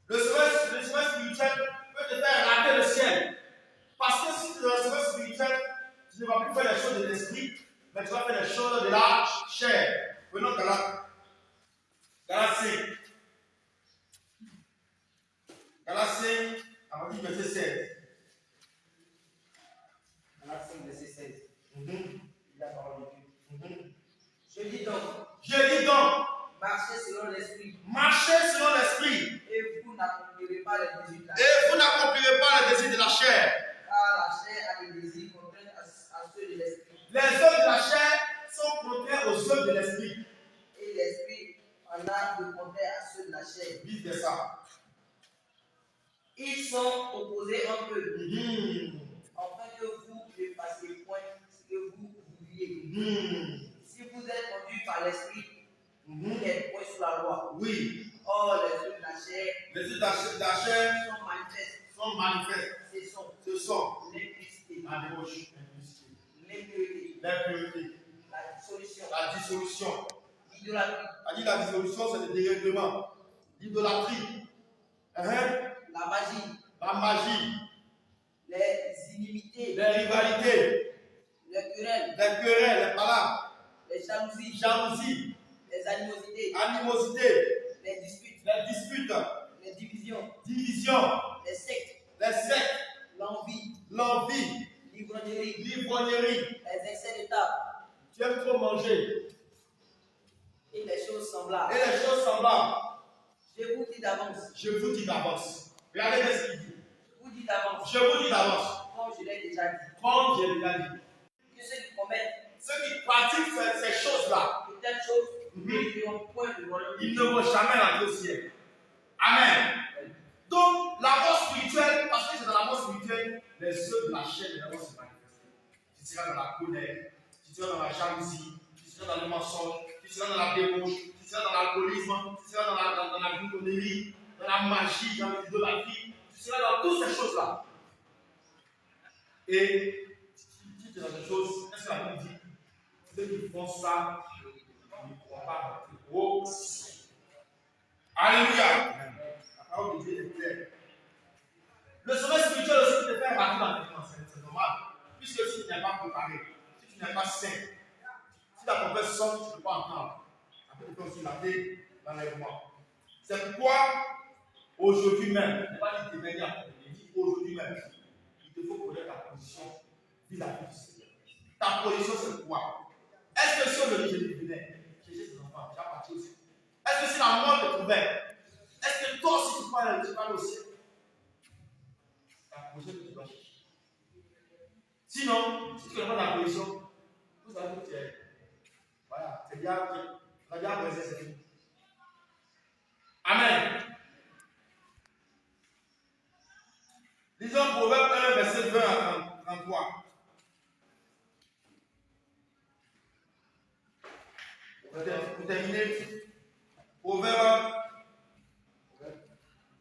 Le sommeil spirituel peut te faire rater le ciel. Parce que si tu es dans le sommeil spirituel, tu ne vas plus faire les choses de l'esprit, mais tu vas faire les choses de la chair. Prenons Galates 5. Galates 5, à partir du verset 16. Galates 5, verset 16. La parole de Dieu. Je dis donc, marchez selon l'esprit. Et vous n'accomplirez pas les désirs de la chair. Car la chair a des désirs contraires à ceux de l'esprit. Les œuvres de la chair sont contraires aux œuvres de l'esprit. Et l'esprit en a de contraires à ceux de la chair. Dites ça. Ils sont opposés entre eux, afin que vous ne fassiez point ce que vous vouliez. Si vous êtes conduit par l'esprit, vous n'êtes point sous la loi. Oui. Or, les œuvres de la chair, de la chair sont manifestes. Ce sont l'impudicité, la débauche, l'impureté, la dissolution, l'idolâtrie. La dissolution, c'est le dérèglement. L'idolâtrie, la magie, les inimités, les rivalités, les querelles, les palabres, les jalousies, les animosités, les disputes, les divisions, les sectes, l'envie, l'ivrognerie, les excès de table, tu aimes trop manger, et les choses semblables. Je vous dis d'avance. Regardez ce qu'il dit. Je vous dis d'avance. Comme je l'ai déjà dit. Que ceux qui commettent, Ceux qui pratiquent ces choses-là, de telles choses, ils n'ont point de royaume. ils ne vont jamais rentrer au ciel. Amen. Donc, la mort spirituelle, parce que c'est dans la mort spirituelle, les œuvres de la chair vont se manifester. Tu seras dans la colère, tu seras dans la jalousie, tu seras dans le mensonge, tu seras dans la débauche, tu seras dans l'alcoolisme, tu seras dans la gloutonnerie, dans la magie, dans l'idolâtrie, tu seras dans toutes ces choses-là. Et si tu es dans ces choses, est-ce que la Bible dit ceux qui font ça ne pourront pas rentrer au ciel? Alléluia. La parole de Dieu est claire. Le sommeil spirituel aussi te fait rater dans tes pensées, c'est normal. Puisque si tu n'es pas préparé, si tu n'es pas sain, si ta propre sonne, tu ne peux pas entendre. Ça peut te faire aussi rater l'enlèvement. C'est pourquoi aujourd'hui même, je n'ai pas dit demain après, je dis aujourd'hui même, il te faut connaître ta position vis-à-vis du Seigneur. Ta position, c'est quoi? Est-ce que si on me dit je venais chercher tes enfants, tu vas partir aussi? Est-ce que si la mort te trouvait, est-ce que toi aussi tu parles aussi? Ta position que tu dois chercher. Sinon, si tu connais pas ta position, vous allez vous dire, voilà, Amen. Lisons Proverbe 1, verset 20 à 33. Pour terminer, Proverbe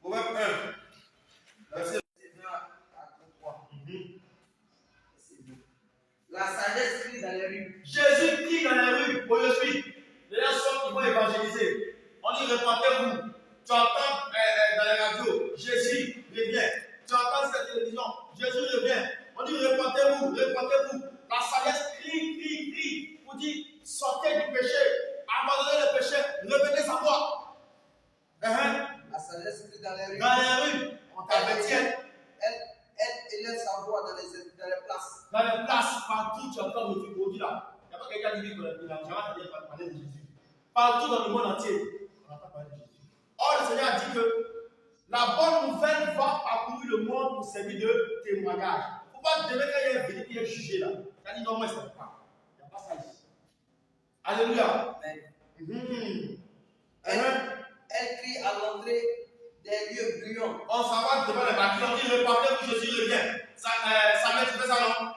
1, verset 20 à 33. La sagesse crie dans les rues. Jésus crie dans les rues aujourd'hui. Les gens sont qui vont évangéliser. On dit répandez-vous. Tu entends dans les radios, Jésus revient. Tu entends cette télévision, Jésus revient. On dit répandez-vous, répandez-vous. La sagesse crie pour dire sortez du péché, abandonnez le péché, revenez à moi. La sagesse crie dans les rues. Dans les rues, on t'avertit. Elle élève sa voix dans les places. Dans les places, partout, tu entends le truc là. Il n'y a pas quelqu'un qui dit que tu vas parler de Jésus. Partout dans le monde entier, on n'a pas parlé de Jésus. Or, le Seigneur a dit que la bonne nouvelle va parcourir le monde pour servir de témoignage. Il ne faut pas demain quand il y a un venu qui est jugé là. Il a dit non, moi, ça ne pas. Il n'y a pas ça ici. Alléluia. Amen. Elle crie à l'entrée des lieux bruyants. On s'en va devant les bâtiments, on dit répandez-vous, Jésus revient. Ça met, tu fais ça non?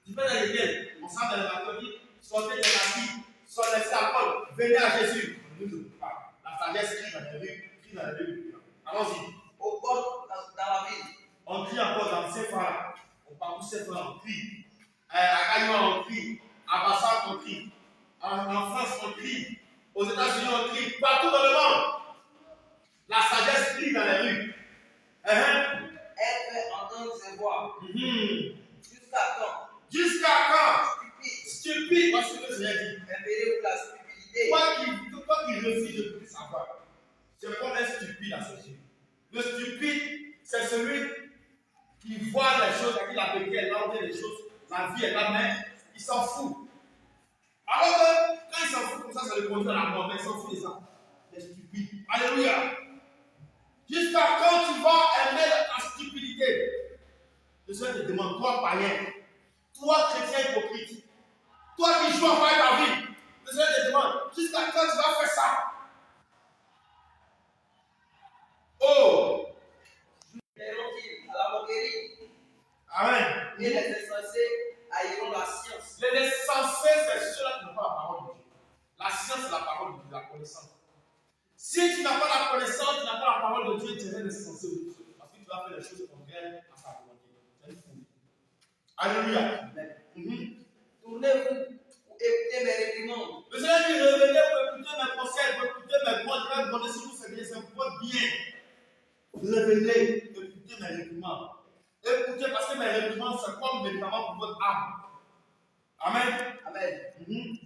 Tu fais dans lesquels? On s'en va dans les bâtiments, on dit sortez des bâtiments, sortez des alcool, venez à Jésus. La sagesse crie dans les rues, Allons-y. Au port dans la ville. On crie encore dans Sephora. On parcourt Sephora, on crie. À Caïman, on crie. À Bassam, on crie. En France, on crie. Aux États-Unis, on crie. Partout dans le monde. La sagesse crie dans les rues. Elle fait entendre ses voix. Jusqu'à quand? Jusqu'à quand? Stupide. Parce que le Seigneur dit. Impérez pour la stupidité. Toi qui refuses de écouter sa voix, c'est comme un stupide à ses yeux. Le stupide, c'est celui qui voit les choses, qui la vérité est là, les choses, la vie est là, mais il s'en fout. Alors que quand il s'en fout comme ça le conduit à la mort, mais il s'en fout de ça. Les stupides. Alléluia. Jusqu'à quand tu vas aimer la stupidité? Le Seigneur te demande, toi païen, toi chrétien hypocrite, toi qui joues à ta vie, le Seigneur te demande, jusqu'à quand tu vas faire ça? Oh! À la moquerie. Amen. Et les insensés haïront la science. Les insensés, c'est ceux-là qui n'ont pas la parole de Dieu. La science, c'est la parole de Dieu, la connaissance. Si tu n'as pas la connaissance, tu n'as pas la parole de Dieu, tu es un insensé. Parce que tu vas faire les choses contraires à sa volonté. C'est une folie. Alléluia. Tournez-vous pour écouter mes réprimandes. Le Seigneur dit revenez pour écouter mes conseils, pour écouter mes mots, je vais vous donner si vous savez, c'est pour votre bien. Revenez, écoutez mes réprimandes. Écoutez, parce que mes réprimandes, c'est comme médicament pour votre âme. Amen. Amen.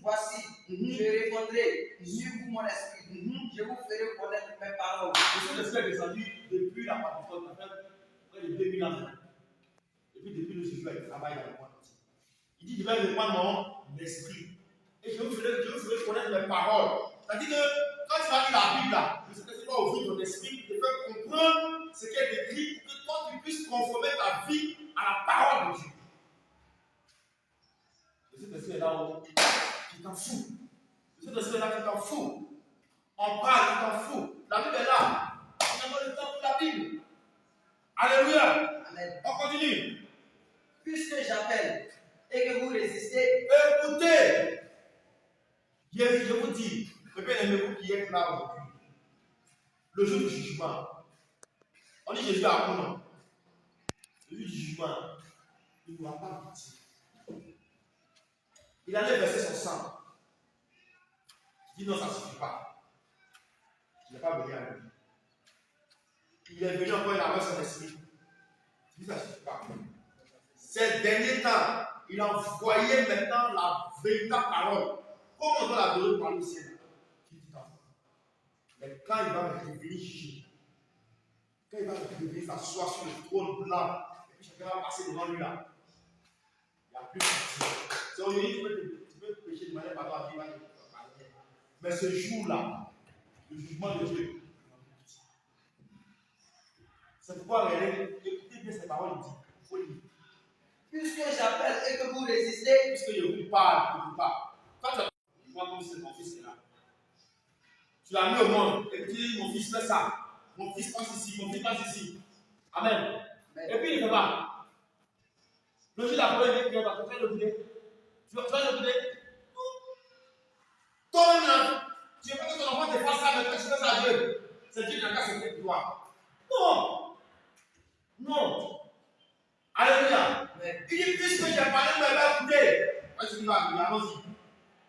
Voici, je répondrai sur vous mon esprit. Je vous ferai connaître mes paroles. Le Seigneur est descendu depuis la Pentecôte, ça fait près de 2000 ans. Depuis le Jésus avec travail dans le monde. Il dit, je vais répandre mon esprit. Et je vous ferai connaître mes paroles. C'est-à-dire que quand tu vas lire la Bible, là, le Seigneur va ouvrir ton esprit, te faire comprendre ce qui est écrit, pour que toi tu puisses conformer ta vie à la parole de Dieu. Le Saint-Esprit est là-haut, qui t'en fout. Le Saint-Esprit est là qui t'en fout. On parle, qui t'en fout. La Bible est là. On n'a pas le temps pour la Bible. Alléluia. Amen. On continue. Puisque j'appelle et que vous résistez, écoutez. Je vous dis, le bien aimé-vous qui êtes là aujourd'hui, le jour du jugement, on dit Jésus a comment? Le jour du jugement, il ne va pas mentir. Il allait verser son sang. Il dit non, ça ne suffit pas. Il n'est pas venu à lui. Il est venu encore, il a son esprit. Il dit ça ne suffit pas. Ces derniers temps, il a envoyé maintenant la véritable parole. Comment on doit la donner par le ciel? Mais quand il va revenir juger, quand il va revenir s'asseoir sur le trône blanc, et puis chacun va passer devant lui là, il n'y a plus de pitié. C'est aujourd'hui tu peux pécher de manière par rapport à Dieu, mais ce jour-là, le jugement de Dieu, il n'y a plus de pitié. C'est pourquoi écoutez bien ces paroles, il dit, il faut lire. Puisque j'appelle et que vous résistez, Puisque je vous parle, je vous parle. Quand tu as comme c'est mon fils, Tu l'as mis au monde. Et puis tu dis, mon fils fait ça. Mon fils passe ici, mon fils passe ici. Amen. Et puis il ne fait pas. Le jour d'après, il va te faire le boudet. Tu vas faire le boudet. Toi-même, tu veux pas que ton enfant te fasse ça, mais toi tu fais ça à Dieu. C'est Dieu qui a cassé cette toi. Non. Non. Alléluia. Il dit, puisque j'ai parlé, vous m'avez écouté. Moi, tu dis, allons-y.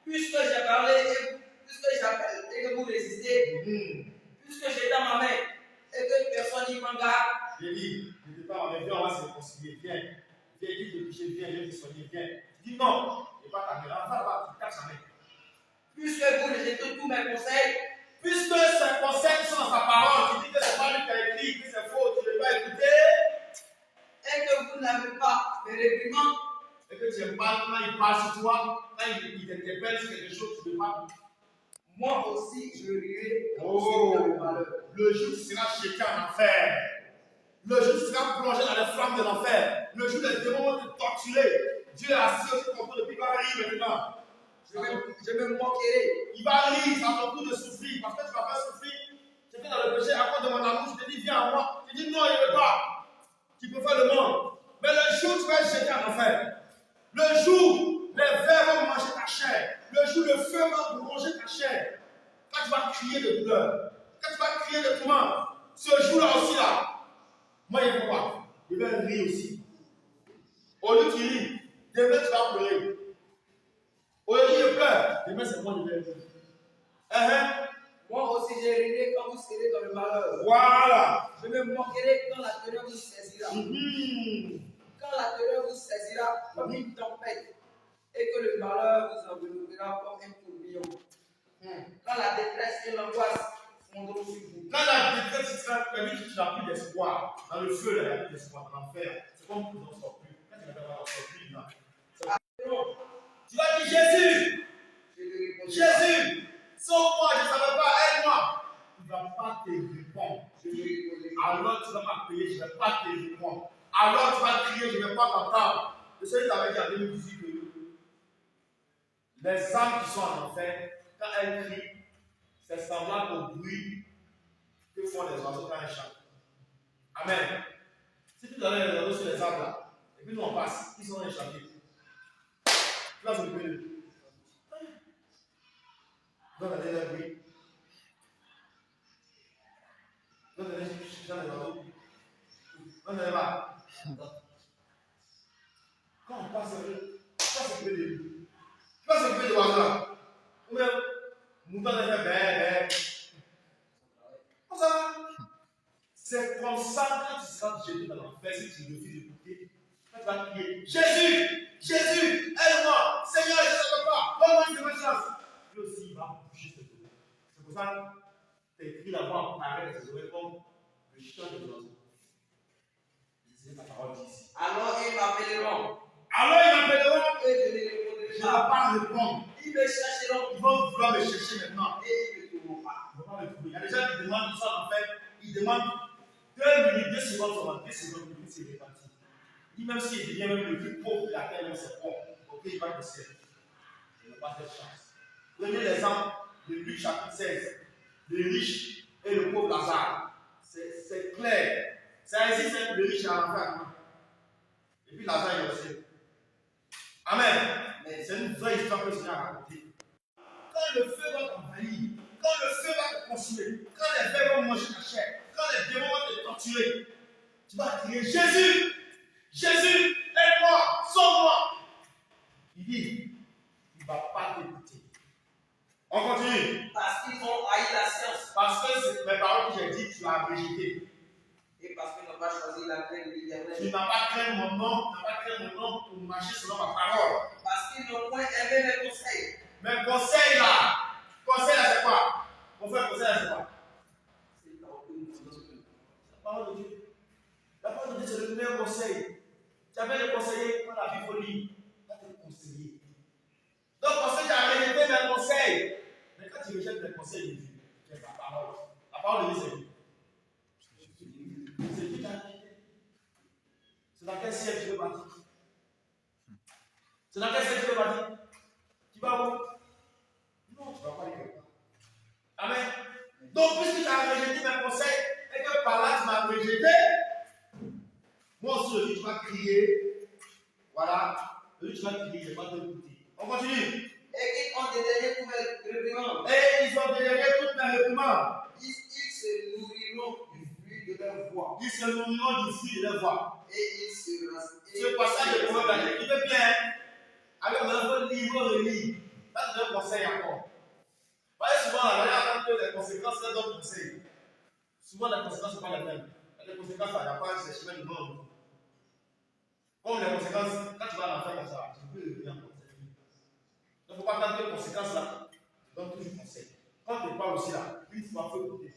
Puisque j'ai parlé, puisque j'appelle et que vous résistez, puisque j'ai dans ma main et que personne n'y m'en garde. J'ai dit, ne te pas, mais viens, on va se réconcilier. Viens. Viens, dis te toucher, viens te soigner, viens. Tu dis non, il n'est pas ta mère. Enfin, là-bas, tu casses sa main. Puisque vous rejetez tous mes conseils, puisque ces conseils sont dans sa parole, tu dis que c'est pas lui qui a écrit, que c'est faux, tu ne veux pas écouter. et que vous n'avez pas mes réprimandes, Et que tu n'aimes pas quand il parle sur toi, quand il t'interpelle sur quelque chose, tu ne veux pas. moi aussi je rirai quand vous serez dans le malheur. Le jour où tu seras jeté en enfer, le jour où tu seras plongé dans les flammes de l'enfer, le jour où les démons vont te torturer, Dieu est assis au contrôle depuis, il va rire maintenant. Je me moquerai. Il va rire, ça va beaucoup de souffrir, parce que tu vas pas souffrir. J'étais dans le péché à cause de mon amour, je te dis viens à moi. Tu dis non, il ne veut pas. Tu peux faire le monde. Mais le jour où tu vas être jeté en enfer, le jour les vers vont manger ta chair, le jour le feu va manger ta chair, quand tu vas crier de douleur, quand tu vas crier de tourment, ce jour-là aussi là, moi il faut quoi? Je vais rire aussi. Au lieu qu'il rit, demain tu vas pleurer. Au lieu qu'il pleure, demain c'est moi qui vais rire. Moi aussi je rirai quand vous serez dans le malheur. Voilà. Je me moquerai quand la terreur vous saisira. Quand la terreur vous saisira comme une tempête et que le malheur vous enveloppera comme un tourbillon. Quand la détresse et l'angoisse fondront sur vous. Quand la détresse sera permis, tu n'as plus d'espoir. Dans le feu, là, il n'y a plus d'espoir. Dans l'enfer, c'est comme que n'en sort plus. Quand tu n'as pas sorti, tu vas dire Jésus, Jésus, sauve-moi, je ne savais pas, aide-moi. Il ne va pas te répondre. Alors tu ne vas pas payer, je ne vais pas te répondre. Alors tu vas crier, je ne vais pas t'entendre. Le Seigneur t'avait dit en 2018 que les âmes qui sont en enfer, quand elles crient, c'est semblable au bruit que font les oiseaux quand elles chantent. Amen. Si tu donnes les oiseaux sur les arbres là, et puis nous on passe, ils sont en train de chanter. Tu vas se lever. Donne la dernière bruit. Donne la dernière chant des oiseaux. Donne la dernière. Quand on passe, tu vas s'occuper de lui. Tu vas s'occuper de l'oiseau là. Ou même, mouton de faire bête. Comme ça. C'est comme ça quand tu seras jeté dans l'enfer, si tu refuses d'écouter, quand tu vas crier Jésus, Jésus, aide-moi, Seigneur, je ne sais pas, donne-moi une seconde chance. Lui aussi, il va bouger cette oreille. C'est pour ça que tu as écrit là-bas en parallèle de ces oreilles comme le chant de l'oiseau. C'est ta parole ici. Alors ils m'appelleront. Alors ils m'appelleront Et je ne répondrai je ne vais pas. pas répondre. Ils me chercheront. Ils vont vouloir me chercher maintenant. Et ils ne me trouveront pas. Ils ne vont pas me trouver. Il y a des gens qui demandent tout ça en fait. Ils demandent 2 minutes, 2 secondes seulement, 2 secondes, c'est réparti. Il dit même s'il devient même le plus pauvre de la terre, même c'est bon. Ok, il va te servir. Il n'a pas cette chance. Prenez l'exemple de Luc chapitre 16, le riche et le pauvre Lazare. C'est clair. Ça existe, le riche est en enfer. Et puis Lazare est aussi. Amen. Mais c'est une vraie histoire que je viens à raconter. Quand le feu va t'envahir, quand le feu va te consumer, quand les vers vont manger ta chair, quand les démons vont te torturer, tu vas crier Jésus, Jésus, aide-moi, sauve-moi. Il dit, il ne va pas t'écouter. On continue. Parce qu'ils ont haï la science. Parce que c'est mes paroles que j'ai dites, tu as rejeté. Et parce qu'ils n'ont pas choisi la crainte de l'Éternel. Tu n'as pas craint mon nom, pour marcher selon ma parole. Parce qu'ils n'ont point aimé mes conseils. Mais conseil là, c'est quoi? Mon frère, conseil là, c'est quoi? La parole de Dieu. La parole de Dieu, c'est le meilleur conseil. Tu avais le conseiller quand la vie folie. Va te conseiller. Donc, parce que tu as rejeté mes conseils. Mais quand tu rejettes les conseils de Dieu, tu es la parole. La parole de Dieu, c'est Dieu. C'est Dieu qui a rejeté. C'est dans quel ciel tu veux bâtir? C'est dans quel ciel tu veux bâtir? Tu vas où? Non, tu ne vas pas y aller. Amen. Donc, puisque tu as rejeté mes conseils et que par là tu m'as rejeté, moi aussi, je dis, tu vas crier. Voilà. Je dis, tu vas crier, je vais pas t'écouter. On continue. Et ils ont dédaigné toutes mes réprimandes. Et ils ont dédaigné toutes mes réprimandes. Ils se nourriront du fruit de leur voix. Ils se nourriront du fruit de leur voix. Et ils se rassurent. Ce passage de Proverbe, il veut bien. Alors, on a un livre relire. Ça, c'est un conseil encore. Vous voyez, souvent, la manière dont les conséquences, c'est d'autres conseils. Souvent, les conséquences ne sont pas les mêmes. Les conséquences, il n'y a pas un chemin de monde. Comme les conséquences, quand tu vas en faire comme ça, tu peux le dire encore. Donc, il ne faut pas attendre les conséquences là. Tu donnes toujours conseil. Quand tu parles aussi là, une fois fait côté,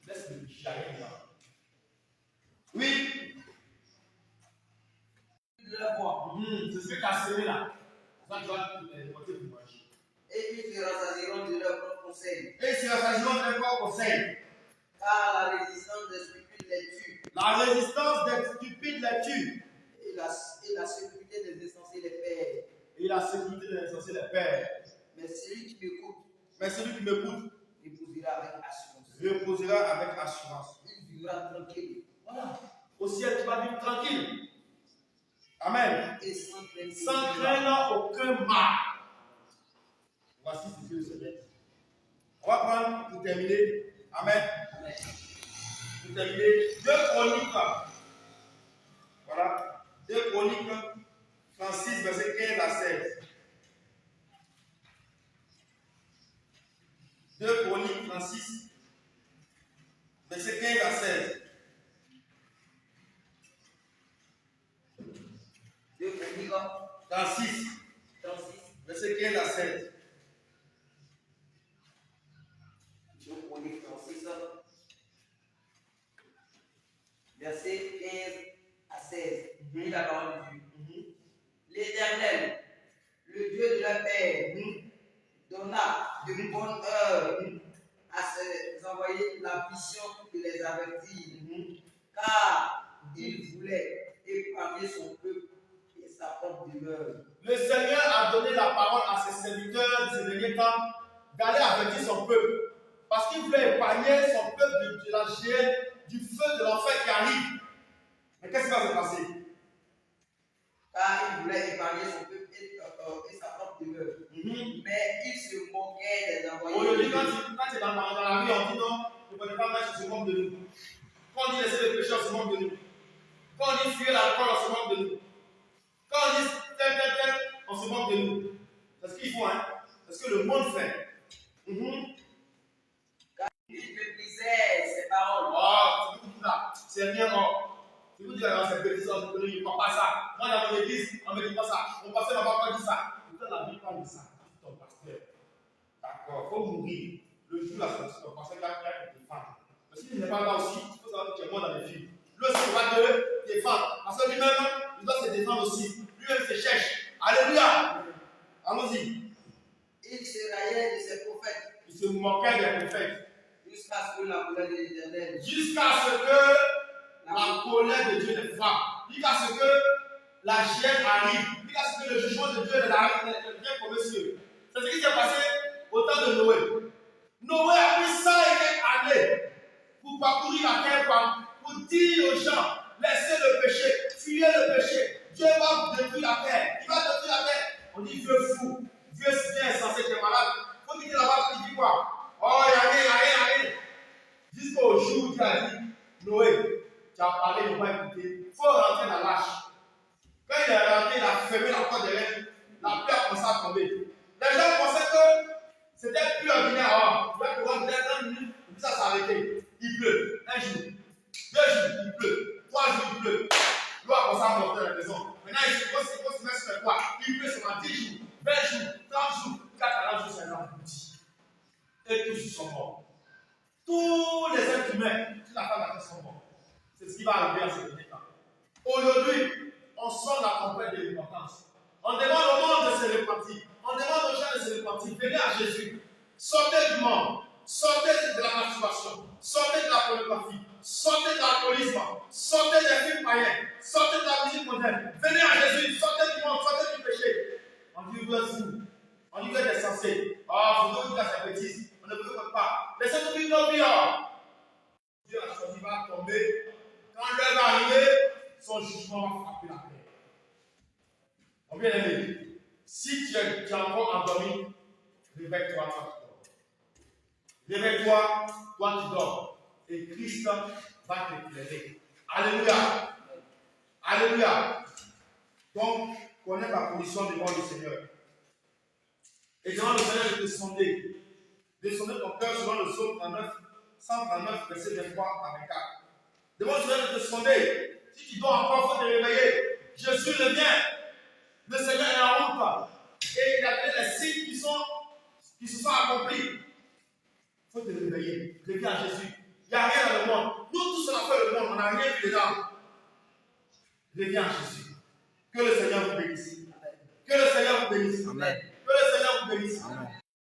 laisse le jamais là. Oui. Leur voix. C'est ce que tu as semé là. Ça, tu vas porter pour manger. Et ils se rassasieront de leurs propres conseils. Et c'est la façon de leur conseil. Car la résistance des stupides les tue. La résistance des stupides les tue. Et la sécurité des insensés les perd. Et la sécurité des insensés les perd. Mais celui qui m'écoute, reposera avec assurance. Reposera avec assurance. Il vivra tranquille. Voilà. Au ciel, tu vas vivre tranquille. Amen. Et sans craindre. Sans craindre aucun mal. Voici ce que le Seigneur dit. On va prendre pour terminer. Amen. Amen. Pour terminer, 2 Chroniques. Voilà. 2 Chroniques 36, verset 15 à 16. 2 Chroniques 36, verset 15 à 16. 2 Chroniques 36, verset 15 à 16. 2 Chroniques 36, verset 15 à 16. Lis la parole de Dieu. L'Éternel, le Dieu de la paix, donna de bonne heure à ses envoyés la vision de les avertir, car il voulait épargner son peuple et sa propre demeure. Le Seigneur a donné la parole à ses serviteurs de ces derniers temps d'aller avertir son peuple. Parce qu'il voulait épargner son peuple de la géhenne, du feu de l'enfer qui arrive. Mais qu'est-ce qui va se passer? Car il voulait épargner son peuple et sa propre demeure. Mais il se moquait des envoyés. Aujourd'hui, quand tu es dans la vie, on dit non, ne prenez pas mal, on se moque de nous. Quand on dit laisser le péché, on se moque de nous. Quand on dit fuir l'alcool, on se moque de nous. Quand on dit tel, on se moque de nous. C'est ce qu'il faut, hein. C'est ce que le monde fait. Car il méprisait ses paroles. Oh, c'est tout ça. C'est rien, oh. Si vous dites, c'est bêtise, on ne dit pas ça. Moi, dans mon église, on ne me dit pas ça. Mon pasteur n'a pas dit ça. Pourtant, la Bible parle de ça. Dis ton pasteur. D'accord, il faut mourir. Le jour, là, c'est ton pasteur qui a te défendre. Mais si tu n'es pas là aussi, il faut savoir que tu es mort dans les films. Lui aussi, il va te défendre. Parce que lui-même, il doit se défendre aussi. Lui-même se cherche. Alléluia. Allons-y. Il se raillait de ses prophètes. Il se moquait des prophètes. Jusqu'à ce que la colère de l'Éternel. Jusqu'à ce que la colère de Dieu les frappe. Jusqu'à ce que la chienne arrive. Jusqu'à ce que le jugement de Dieu vient pour monsieur. C'est ce qui s'est passé au temps de Noé. Noé a pris 100 et quelques années pour parcourir la terre, pour dire aux gens, laissez le péché, fuyez le péché. Dieu va détruire la terre. Il va détruire la terre. On dit vieux fou, vieux insensé qui est malade. Il faut dire là-bas, il dit quoi? Oh, il n'y a rien. Jusqu'au jour où Dieu a dit, Noé, tu as parlé, il ne va pas écouter. Il faut rentrer dans l'arche. Quand il est rentré, il a fermé la porte derrière. La pluie a commencé à tomber. Les gens pensaient que c'était plus ordinaire. Il va pouvoir peut-être 1 minute, puis ça s'est arrêté. Il pleut. 1 jour, 2 jours, il pleut. 3 jours, il pleut. L'eau a commencé à monter à la maison. Maintenant, il faut se mettre sur le toit. Il pleut seulement 10 jours, 20 jours, 30 jours, 40 jours, c'est l'embouti. Et tous sont morts. Tous les êtres humains, toute la femme la sont morts. C'est ce qui va arriver à ce dernier temps. Aujourd'hui, on sent la complète de l'importance. On demande au monde de se repentir. On demande aux gens de se repentir. Venez à Jésus. Sortez du monde. Sortez de la masturbation. Sortez de la pornographie. Sortez de l'alcoolisme. Sortez des films païens. Sortez de la musique moderne. Venez à Jésus. Sortez du monde. Sortez du péché. On dit vous êtes fous. On dit vous êtes insensés. Oh, vous devez vous faire cette bêtise. On ne peut pas. Laissez-nous vivre notre jugement va frapper la terre. Mon bien-aimé, si tu es encore endormi, réveille-toi quand tu dors. Réveille-toi quand tu dors. Et Christ va t'éclairer. Alléluia. Alléluia. Donc, connais ta position devant le Seigneur. Et demande le Seigneur de te sonder. De sonder ton cœur selon le psaume 39, 139, verset 23 à 24. Demande le Seigneur de te sonder. Si tu dois encore, il faut te réveiller. Jésus revient. Le Seigneur est en route. Et il a donné les signes qui se sont accomplis. Il faut te réveiller. Reviens à Jésus. Il n'y a rien dans le monde. Nous tous, on a fait le monde. On n'a rien vu dedans. Reviens à Jésus. Que le Seigneur vous bénisse. Que le Seigneur vous bénisse. Amen. Que le Seigneur vous bénisse. Amen.